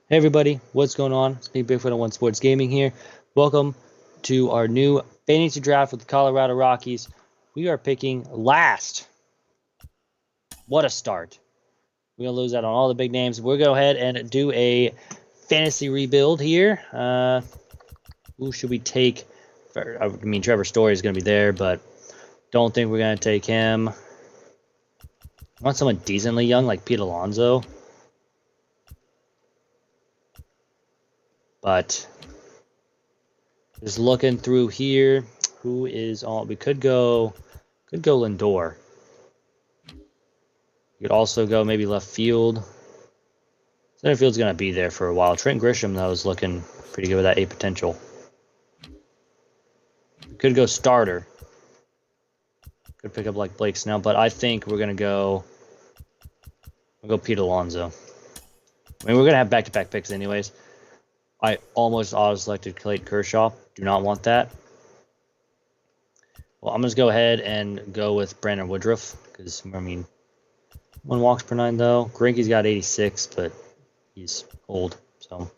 Hey everybody, what's going on? It's me, Bigfoot on One Sports Gaming here. Welcome to our new fantasy draft with the Colorado Rockies. We are picking last. What a start. We're going to lose out on all the big names. We'll go ahead and do a fantasy rebuild here. Who should we take? I mean, Trevor Story is going to be there, but don't think we're going to take him. I want someone decently young like Pete Alonso. But just looking through here, who is on? We could go Lindor. You could also go maybe left field. Center field's gonna be there for a while. Trent Grisham though is looking pretty good with that A potential. We could go starter. Could pick up like Blake Snell, but I think we're gonna go. We'll go Pete Alonso. I mean, we're gonna have back-to-back picks anyways. I almost auto-selected Clayton Kershaw. Do not want that. Well, I'm going to go ahead and go with Brandon Woodruff. Because, I mean, 1 walks per 9, though. Greinke's got 86, but he's old. So,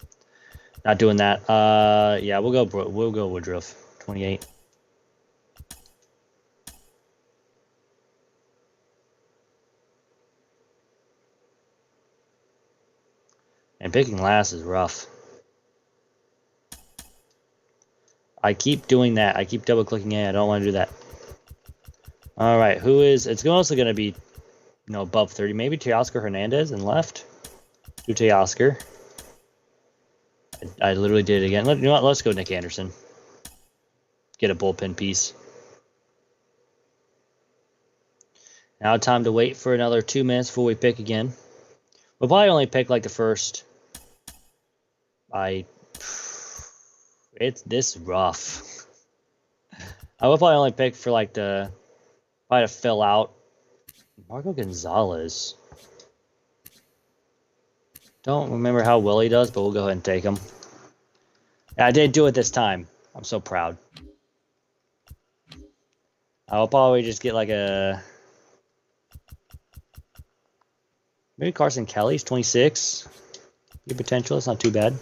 not doing that. Yeah, we'll go Woodruff. 28. And picking last is rough. I keep doing that. I keep double-clicking it. I don't want to do that. All right, who is... It's also going to be, above 30. Maybe Teoscar Hernandez in left. Do Teoscar. I literally did it again. You know what? Let's go Nick Anderson. Get a bullpen piece. Now time to wait for another 2 minutes before we pick again. We'll probably only pick like the first... It's this rough. I will probably only pick for like probably to fill out Marco Gonzalez. Don't remember how well he does, but we'll go ahead and take him. Yeah, I did do it this time. I'm so proud. I'll probably just get like maybe Carson Kelly's 26. Good potential. It's not too bad.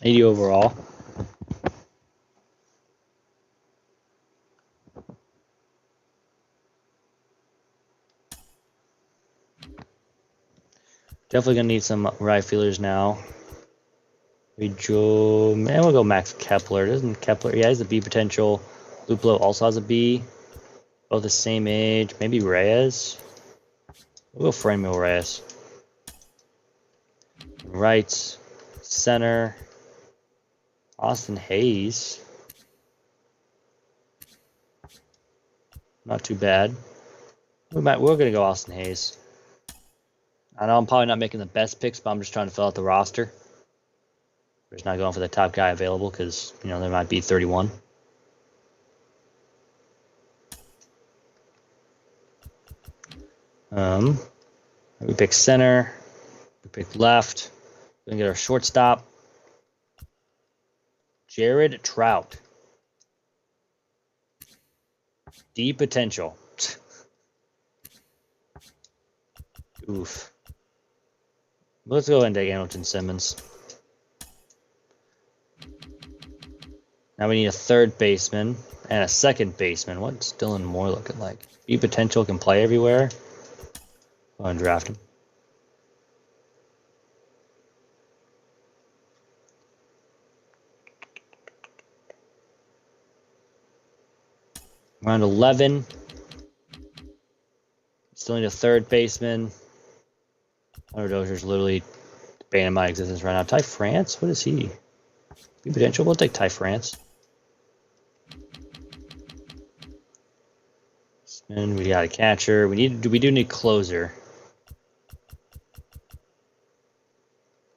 80 overall. Definitely gonna need some right fielders now. Man, we'll go Max Kepler. Doesn't Kepler? Yeah, he's a B potential. Luplo also has a B. Both the same age. Maybe Reyes. We'll go Franmil Reyes. Right center. Austin Hayes. Not too bad. We're going to go Austin Hayes. I know I'm probably not making the best picks, but I'm just trying to fill out the roster. We're just not going for the top guy available because, there might be 31. We pick center. We pick left. We're going to get our shortstop. Jared Trout. D potential. Oof. Let's go ahead and take Hamilton Simmons. Now we need a third baseman and a second baseman. What's Dylan Moore looking like? D potential, can play everywhere. Go ahead and draft him. Round 11. Still need a third baseman. Hunter Dozier's literally banning my existence right now. Ty France? What is he? Be potential? We'll take Ty France. And we got a catcher. We do need closer.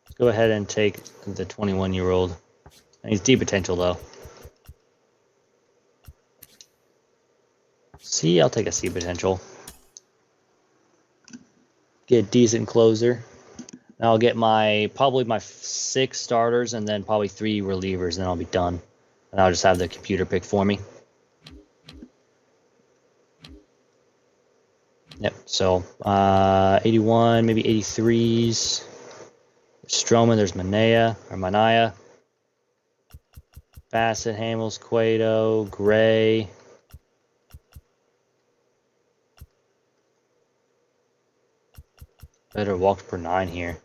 Let's go ahead and take the 21-year-old. He's D potential though. C, I'll take a C potential. Get a decent closer. Now I'll get probably my 6 starters and then probably 3 relievers, and then I'll be done. And I'll just have the computer pick for me. Yep, so 81, maybe 83s. Stroman, there's Manaea. Bassett, Hamels, Cueto, Gray. Better walks per 9 here.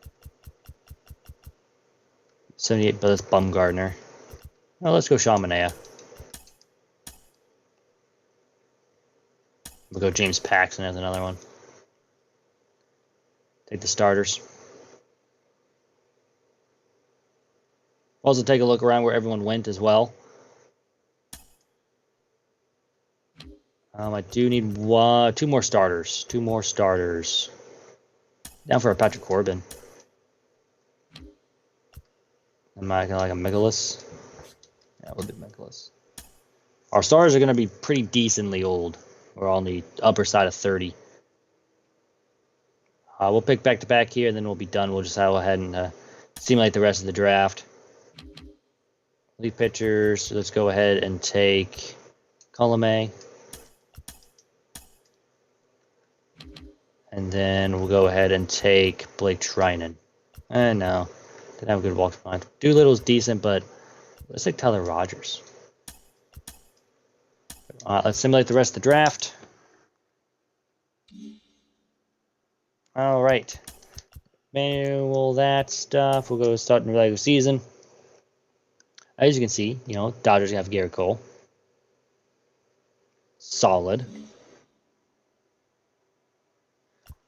78, but that's Bumgarner. Oh, let's go Sean Manaea. We'll go James Paxton as another one. Take the starters. Also take a look around where everyone went as well. I do need two more starters. Down for a Patrick Corbin. Am I gonna like a Mikolas? Yeah, we'll do Mikolas. Our starters are gonna be pretty decently old. We're on the upper side of 30. We'll pick back to back here, and then we'll be done. We'll just go ahead and simulate the rest of the draft. Lead pitchers. So let's go ahead and take Colomé. And then we'll go ahead and take Blake Trinan. No. Didn't have a good walk behind. Doolittle's decent, but let's take Tyler Rogers. Let's simulate the rest of the draft. All right. Manual that stuff. We'll go start in the regular season. As you can see, Dodgers have Garrett Cole. Solid.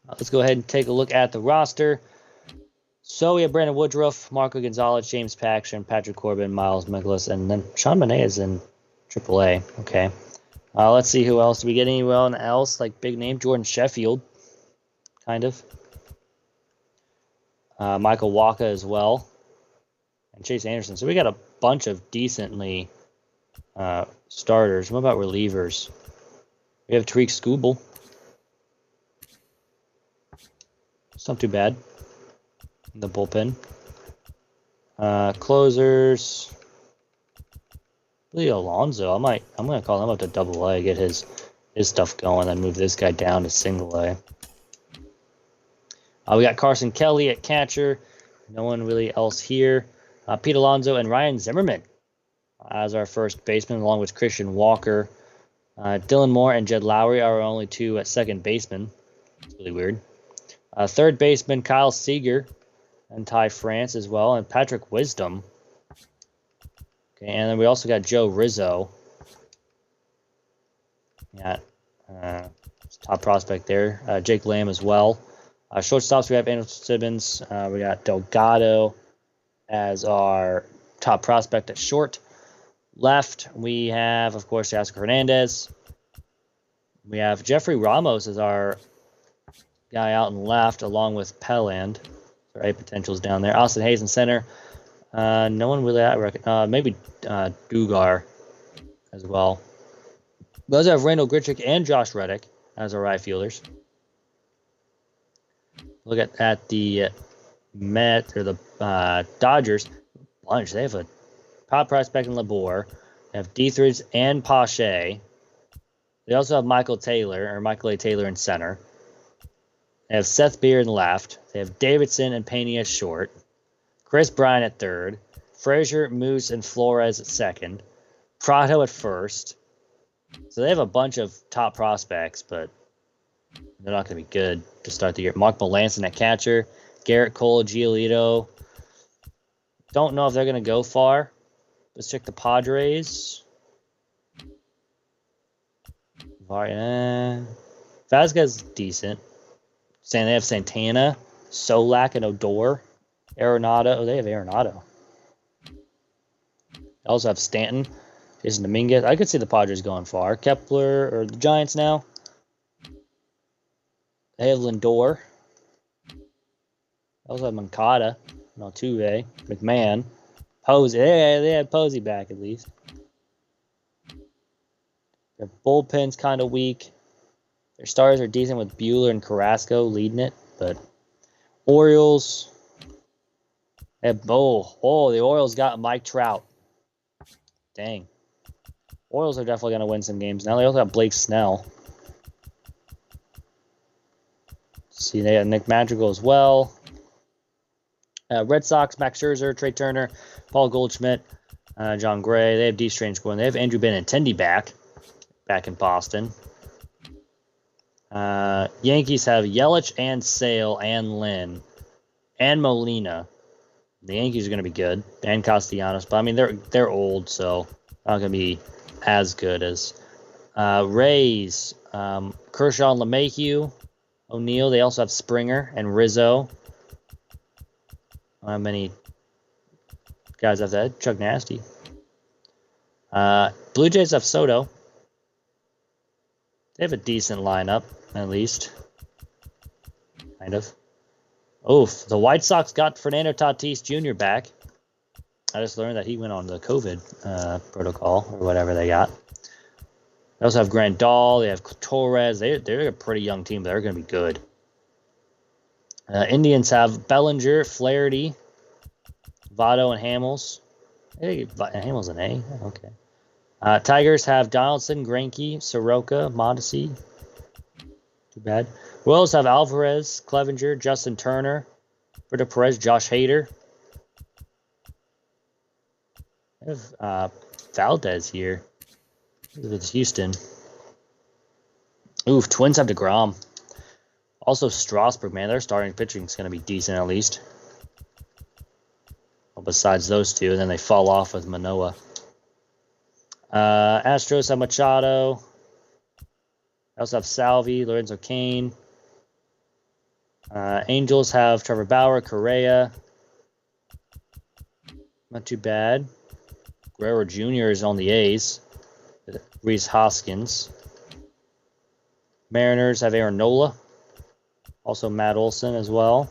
Let's go ahead and take a look at the roster. So we have Brandon Woodruff, Marco Gonzalez, James Paxton, Patrick Corbin, Miles Mikolas, and then Sean Manaea is in AAA. Okay. Let's see who else. Do we get anyone else like big name? Jordan Sheffield, kind of. Michael Wacha as well, and Chase Anderson. So we got a bunch of decently starters. What about relievers? We have Tariq Skubal. It's not too bad. The bullpen. Closers. Leo Alonso. I'm gonna call him up to AA, get his stuff going, then move this guy down to single A. We got Carson Kelly at catcher. No one really else here. Pete Alonso and Ryan Zimmerman as our first baseman, along with Christian Walker. Dylan Moore and Jed Lowry are our only two at second baseman. It's really weird. Third baseman Kyle Seager and Ty France as well, and Patrick Wisdom. Okay, and then we also got Joe Rizzo. Yeah, top prospect there. Jake Lamb as well. Shortstops, we have Anderson Simmons. We got Delgado as our top prospect at short. Left, we have, of course, Oscar Hernandez. We have Jeffrey Ramos as our guy out in left, along with Pelland. There are 8 potentials down there. Austin Hayes in center. No one really I reckon. Maybe Dugar as well. Those have Randall Grichuk and Josh Reddick as our right fielders. Look at the Met or the Dodgers bunch. They have a top prospect in Labor. They have Dietrich and Pache. They also have Michael A. Taylor in center. They have Seth Beer in left. They have Davidson and Pena at short. Chris Bryant at third. Frazier, Moose, and Flores at second. Prado at first. So they have a bunch of top prospects, but they're not going to be good to start the year. Mark Melanson at catcher. Garrett Cole, Giolito. Don't know if they're going to go far. Let's check the Padres. Vasquez is decent. They have Santana, Solak, and Odor. Arenado. Oh, they have Arenado. They also have Stanton, Jason Dominguez. I could see the Padres going far. Kepler, or the Giants now. They have Lindor. They also have Moncada, Altuve, McMahon, Posey. They had Posey back at least. Their bullpen's kind of weak. Their stars are decent with Buehler and Carrasco leading it, but Orioles. They have the Orioles got Mike Trout. Dang. Orioles are definitely going to win some games now. They also have Blake Snell. See, they have Nick Madrigal as well. Red Sox, Max Scherzer, Trey Turner, Paul Goldschmidt, John Gray. They have D. Strange going. They have Andrew Benintendi back in Boston. Yankees have Yelich and Sale and Lynn and Molina. The Yankees are going to be good, and Castellanos, but I mean they're old, so not going to be as good as Rays. Kershaw and LeMahieu, O'Neill. They also have Springer and Rizzo. I don't have many guys have that. Chuck Nasty. Blue Jays have Soto. They have a decent lineup, at least. Kind of. Oof, the White Sox got Fernando Tatis Jr. back. I just learned that he went on the COVID protocol or whatever they got. They also have Grandal. They have Torres. They're a pretty young team, but they're going to be good. Indians have Bellinger, Flaherty, Votto, and Hamels. Hey, Hamels an A? Okay. Tigers have Donaldson, Greinke, Soroka, Mondesi. Too bad. Royals have Alvarez, Clevenger, Justin Turner, Brito Perez, Josh Hader. I have Valdez here with Houston. Oof, Twins have DeGrom. Also Strasburg, man, their starting pitching is going to be decent at least. Well, besides those two, and then they fall off with Manoah. Astros have Machado. They also have Salvi, Lorenzo Cain. Angels have Trevor Bauer, Correa. Not too bad. Guerrero Jr. is on the A's. Rhys Hoskins. Mariners have Aaron Nola. Also Matt Olson as well.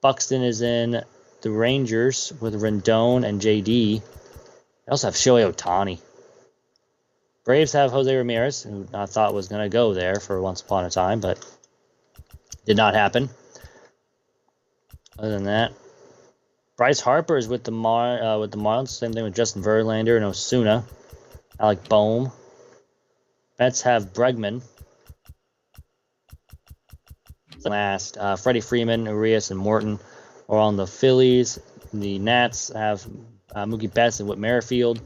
Buxton is in the Rangers with Rendon and JD. They also have Shohei Ohtani. Braves have Jose Ramirez, who I thought was going to go there for once upon a time, but did not happen. Other than that, Bryce Harper is with the Marlins. Same thing with Justin Verlander and Osuna. Alec Boehm. Mets have Bregman. Last, Freddie Freeman, Urias, and Morton are on the Phillies. The Nats have Mookie Betts and Whit Merrifield.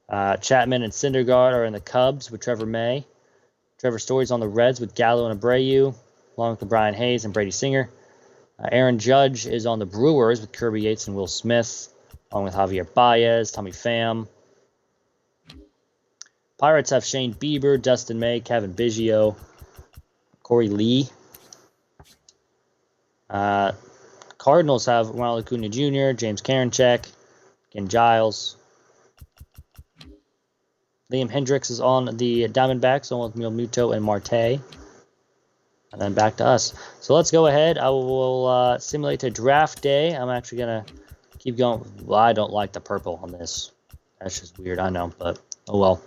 Chapman and Syndergaard are in the Cubs with Trevor May. Trevor Story's on the Reds with Gallo and Abreu, along with Brian Hayes and Brady Singer. Aaron Judge is on the Brewers with Kirby Yates and Will Smith, along with Javier Baez, Tommy Pham. Pirates have Shane Bieber, Dustin May, Kevin Biggio, Corey Lee. Cardinals have Ronald Acuna Jr., James Karinchak, Ken Giles. Liam Hendricks is on the Diamondbacks, along with Realmuto and Marte. And then back to us. So let's go ahead. I will simulate a draft day. I'm actually going to keep going. Well, I don't like the purple on this. That's just weird, I know, but oh well.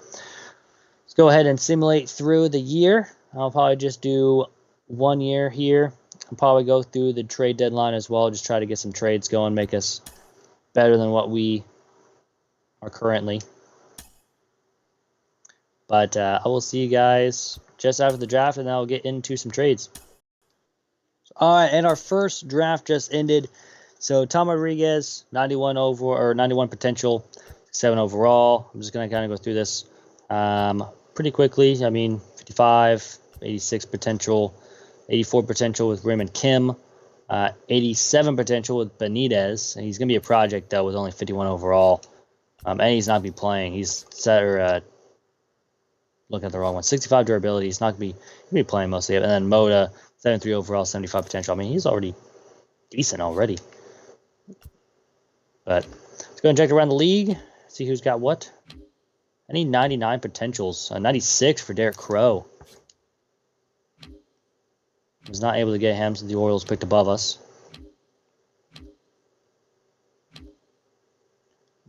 Let's go ahead and simulate through the year. I'll probably just do 1 year here. I'll probably go through the trade deadline as well. Just try to get some trades going, make us better than what we are currently. But I will see you guys just after the draft, and then I'll get into some trades. All right, and our first draft just ended. So Tom Rodriguez, 91 potential, 7 overall. I'm just going to kind of go through this pretty quickly. I mean, 55, 86 potential, 84 potential with Raymond Kim, 87 potential with Benitez. And he's going to be a project, though, with only 51 overall. And he's not be playing. He's set looking at the wrong one. 65 durability. He's not going to be playing mostly. And then Moda, 73 overall, 75 potential. I mean, he's already decent already. But let's go and check around the league. See who's got what. I need 99 potentials. 96 for Derek Crow. Was not able to get him since the Orioles picked above us.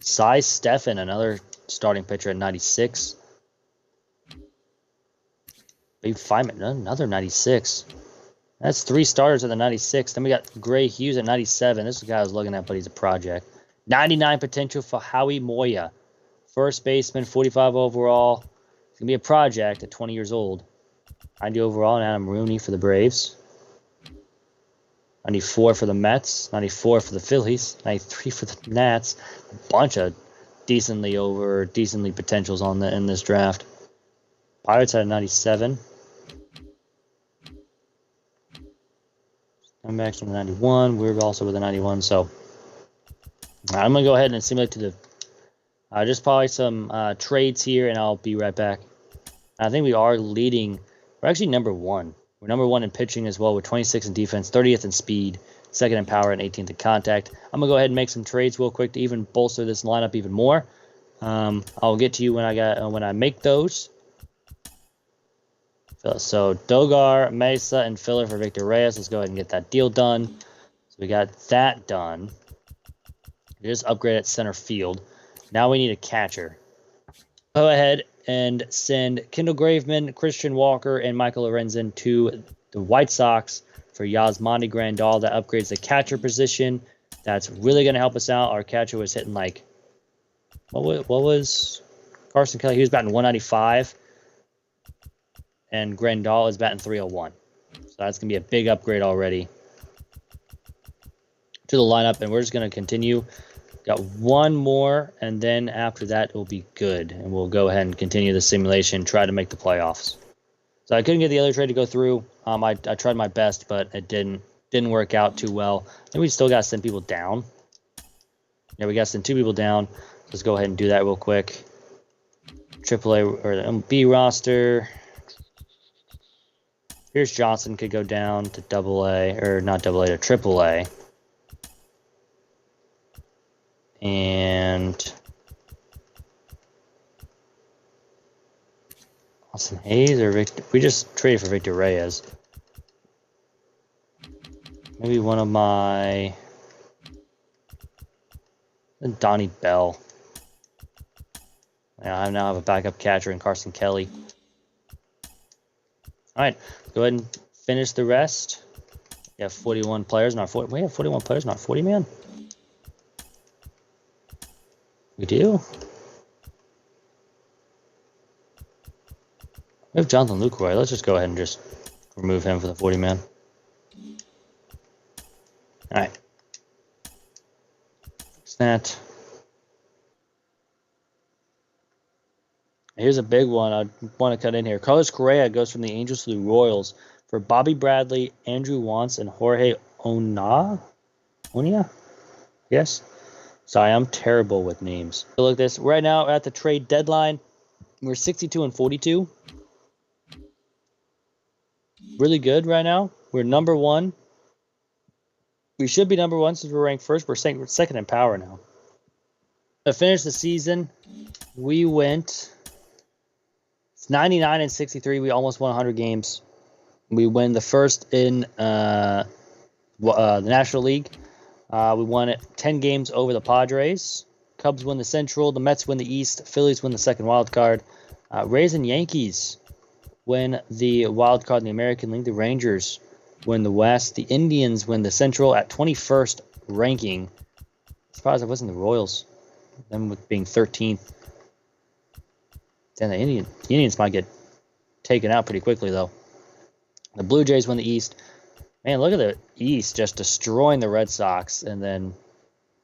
Cy Stephan, another starting pitcher at 96. Babe Feynman, another 96. That's 3 starters at the 96. Then we got Gray Hughes at 97. This is the guy I was looking at, but he's a project. 99 potential for Howie Moya. First baseman, 45 overall. He's going to be a project at 20 years old. 90 overall, and Adam Rooney for the Braves. 94 for the Mets, 94 for the Phillies, 93 for the Nats. A bunch of decently potentials in this draft. Pirates had a 97. Diamondbacks with a 91. We're also with a 91. So I'm gonna go ahead and simulate to the just probably some trades here, and I'll be right back. I think we are leading. We're actually number 1. We're number 1 in pitching as well with 26 in defense, 30th in speed, 2nd in power, and 18th in contact. I'm going to go ahead and make some trades real quick to even bolster this lineup even more. I'll get to you when I make those. So Dogar, Mesa, and filler for Victor Reyes. Let's go ahead and get that deal done. So we got that done. We just upgraded center field. Now we need a catcher. Go ahead and send Kendall Graveman, Christian Walker, and Michael Lorenzen to the White Sox for Yasmani Grandal. That upgrades the catcher position. That's really going to help us out. Our catcher was hitting like, what was Carson Kelly? He was batting 195, and Grandal is batting 301. So that's going to be a big upgrade already to the lineup, and we're just going to continue. Got one more, and then after that, it will be good. And we'll go ahead and continue the simulation, try to make the playoffs. So I couldn't get the other trade to go through. I tried my best, but it didn't work out too well. Then we still got to send people down. Yeah, we got to send 2 people down. Let's go ahead and do that real quick. AAA or the MLB roster. Here's Johnson could go down to AA, or not AA, to AAA. And Austin Hayes or Victor? We just traded for Victor Reyes. Maybe one of my Donnie Bell. Yeah, I now have a backup catcher in Carson Kelly. All right, go ahead and finish the rest. We have 41 players, not 40. We have 41 players, not 40, man. We do. We have Jonathan Lucroy. Let's just go ahead and just remove him for the 40-man. All right. Fix that. Here's a big one I want to cut in here. Carlos Correa goes from the Angels to the Royals for Bobby Bradley, Andrew Wantz, and Jorge Onia? Yes. Sorry, I'm terrible with names. So look at this. Right now at the trade deadline, we're 62 and 42. Really good right now. We're number 1. We should be number 1 since we're ranked first. We're second in power now. To finish the season, we went 99 and 63. We almost won 100 games. We win the first in the National League. We won it 10 games over the Padres. Cubs win the Central. The Mets win the East. Phillies win the second wild card. Rays and Yankees win the wild card in the American League. The Rangers win the West. The Indians win the Central at 21st ranking. Surprised it wasn't the Royals. Them with being 13th. Then the Indians might get taken out pretty quickly, though. The Blue Jays win the East. Man, look at the East just destroying the Red Sox. And then,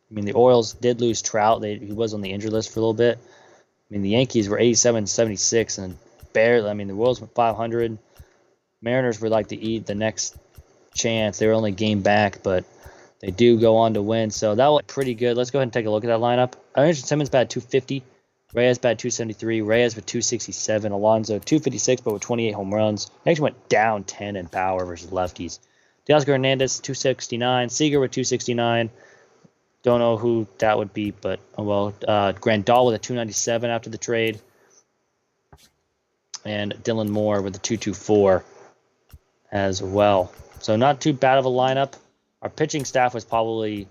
I mean, the Orioles did lose Trout. He was on the injured list for a little bit. I mean, the Yankees were 87-76 and barely. I mean, the Royals went 500. Mariners were like the next chance. They were only game back, but they do go on to win. So that was pretty good. Let's go ahead and take a look at that lineup. Anderson Simmons batted 250. Reyes batted 273. Reyes with 267. Alonso 256, but with 28 home runs. He actually went down 10 in power versus lefties. Teoscar Hernandez 269. Seager with 269. Don't know who that would be, but oh well. Grandal with a 297 after the trade. And Dylan Moore with a 224 as well. So not too bad of a lineup. Our pitching staff was probably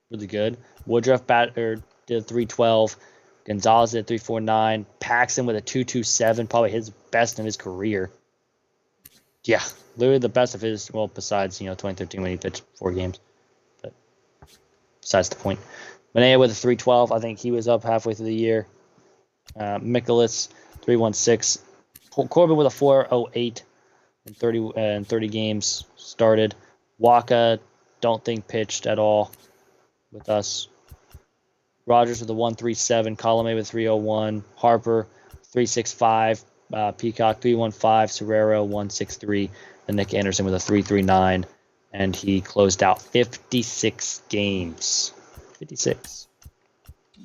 really good. Woodruff did 312. Gonzalez did 349. Paxton with a 227, probably his best in his career. Yeah, literally the best of his, well, besides, 2013 when he pitched 4 games. But besides the point. Manea with a 312. I think he was up halfway through the year. Mikolas, 316. Corbin with a 408 in 30 games started. Waka, don't think pitched at all with us. Rogers with a 137, Colome with 301, Harper 365, Peacock 315, Serrero 163, and Nick Anderson with a 339, and he closed out 56 games. 56.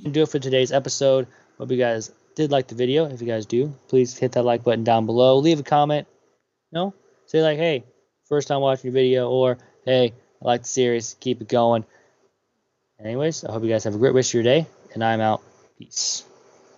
And do it for today's episode. Hope you guys did like the video. If you guys do, please hit that like button down below. Leave a comment. No, say like, hey, first time watching your video, or hey, I like the series. Keep it going. Anyways, I hope you guys have a great rest of your day, and I'm out. Peace.